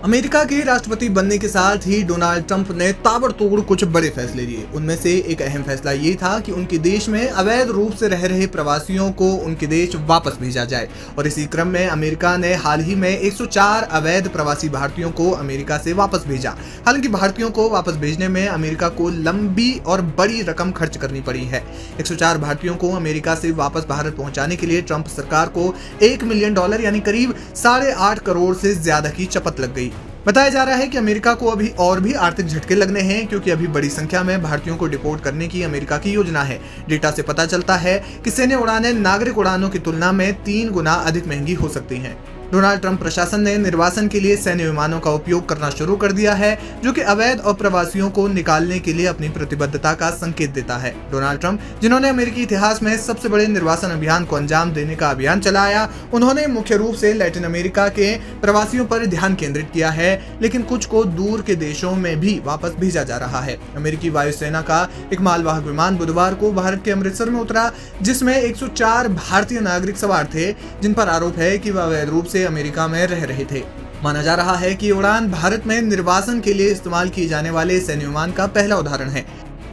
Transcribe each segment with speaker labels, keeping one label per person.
Speaker 1: America के राष्ट्रपति बनने के साथ ही डोनाल्ड ट्रंप ने ताबड़तोड़ कुछ बड़े फैसले लिए। उनमें से एक अहम फैसला ये था कि उनके देश में अवैध रूप से रह रहे प्रवासियों को उनके देश वापस भेजा जाए। और इसी क्रम में अमेरिका ने हाल ही में 104 अवैध प्रवासी भारतीयों को अमेरिका से वापस भेजा। हालांकि भारतीयों को वापस भेजने में अमेरिका को लंबी और बड़ी रकम खर्च करनी पड़ी है। 104 भारतीयों को अमेरिका से वापस भारत पहुंचाने के लिए ट्रंप सरकार को $1 मिलियन यानी करीब 8.5 करोड़ से ज्यादा की चपत लग गई। बताया जा रहा है कि अमेरिका को अभी और भी आर्थिक झटके लगने हैं, क्योंकि अभी बड़ी संख्या में भारतीयों को डिपोर्ट करने की अमेरिका की योजना है। डेटा से पता चलता है कि सैन्य उड़ानें नागरिक उड़ानों की तुलना में 3 गुना अधिक महंगी हो सकती हैं। डोनाल्ड ट्रंप प्रशासन ने निर्वासन के लिए सैन्य विमानों का उपयोग करना शुरू कर दिया है, जो कि अवैध और प्रवासियों को निकालने के लिए अपनी प्रतिबद्धता का संकेत देता है। डोनाल्ड ट्रंप, जिन्होंने अमेरिकी इतिहास में सबसे बड़े निर्वासन अभियान को अंजाम देने का अभियान चलाया, उन्होंने मुख्य रूप से लैटिन अमेरिका के प्रवासियों पर ध्यान केंद्रित किया है, लेकिन कुछ को दूर के देशों में भी वापस भेजा जा रहा है। अमेरिकी वायुसेना का एक मालवाहक विमान बुधवार को भारत के अमृतसर में उतरा, जिसमें 104 भारतीय नागरिक सवार थे, जिन पर आरोप है कि वह अवैध रूप से अमेरिका में रह रहे थे। माना जा रहा है कि उड़ान भारत में निर्वासन के लिए इस्तेमाल किए जाने वाले सैन्य विमान का पहला उदाहरण है।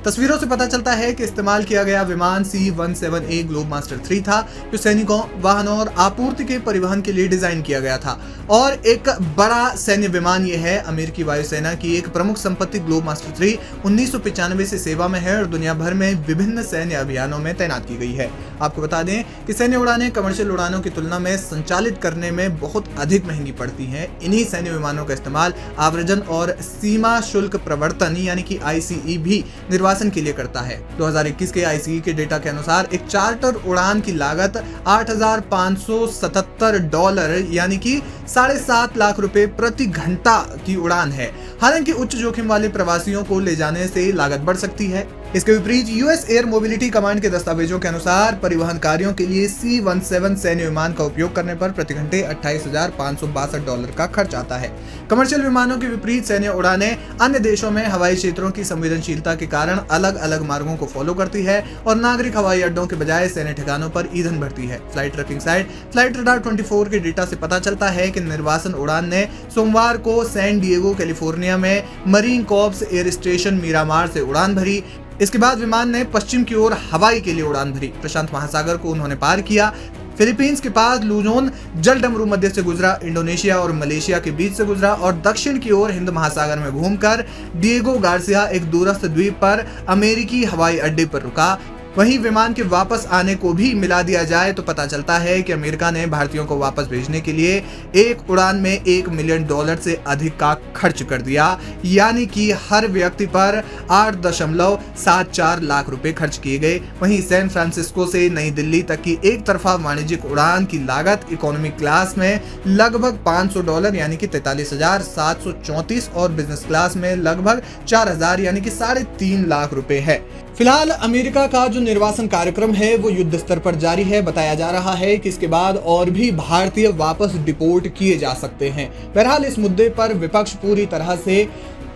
Speaker 1: तस्वीरों से पता चलता है कि इस्तेमाल किया गया विमान C-170A ग्लोबमास्टर 3 था, जो सैनिकों, वाहनों और आपूर्ति के परिवहन के लिए डिजाइन किया गया था। और एक बड़ा सैन्य विमान यह है। अमेरिकी वायुसेना की एक प्रमुख संपत्ति ग्लोबमास्टर 3 1995 से सेवा में है और दुनिया भर में विभिन्न सैन्य अभियानों में तैनात की गई है। आपको बता दें कि सैन्य उड़ानें कमर्शियल उड़ानों की तुलना में संचालित करने में बहुत अधिक महंगी पड़ती हैं। इन्हीं सैन्य विमानों का इस्तेमाल आव्रजन और सीमा शुल्क प्रवर्तन यानी कि ICE भी निर्वासन के लिए करता है। 2021 के ICE के डेटा के अनुसार एक चार्टर उड़ान की लागत $8,577 यानी कि 7.5 लाख रुपए प्रति घंटा की उड़ान है। हालांकि उच्च जोखिम वाले प्रवासियों को ले जाने से लागत बढ़ सकती है। इसके विपरीत US एयर मोबिलिटी कमांड के दस्तावेजों के अनुसार परिवहन कार्यों के लिए C-17 सैन्य विमान का उपयोग करने पर प्रति घंटे $28,562 का खर्च आता है। कमर्शियल विमानों के विपरीत सैन्य उड़ानें अन्य देशों में हवाई क्षेत्रों की संवेदनशीलता के कारण अलग अलग मार्गों को फॉलो करती है और नागरिक हवाई अड्डों के बजाय सैन्य ठिकानों पर ईंधन भरती है। Flight tracking site flight radar 24 के डेटा से पता चलता है कि निर्वासन उड़ान ने सोमवार को सैन डिएगो कैलिफोर्निया में marine corps air station Miramar से उड़ान भरी। इसके बाद विमान ने पश्चिम की ओर हवाई के लिए उड़ान भरी। प्रशांत महासागर को उन्होंने पार किया, फिलीपींस के पास लुजोन जलडमरू मध्य से गुजरा, इंडोनेशिया और मलेशिया के बीच से गुजरा और दक्षिण की ओर हिंद महासागर में घूमकर डिएगो गार्सिया एक दूरस्थ द्वीप पर अमेरिकी हवाई अड्डे पर रुका। वहीं विमान के वापस आने को भी मिला दिया जाए तो पता चलता है कि अमेरिका ने भारतीयों को वापस भेजने के लिए एक उड़ान में $1 मिलियन से अधिक का खर्च कर दिया, यानी कि हर व्यक्ति पर 8.74 लाख रुपए खर्च किए गए। वहीं सैन फ्रांसिस्को से नई दिल्ली तक की एक तरफा वाणिज्यिक उड़ान की लागत इकोनॉमी क्लास में लगभग $500 यानी कि 43,734 और बिजनेस क्लास में लगभग 4,000 यानी कि 3.5 लाख रुपए है। फिलहाल अमेरिका का जो निर्वासन कार्यक्रम है वो युद्ध स्तर पर जारी है। बताया जा रहा है कि इसके बाद और भी भारतीय वापस डिपोर्ट किए जा सकते हैं। बहरहाल इस मुद्दे पर विपक्ष पूरी तरह से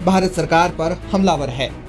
Speaker 1: भारत सरकार पर हमलावर है।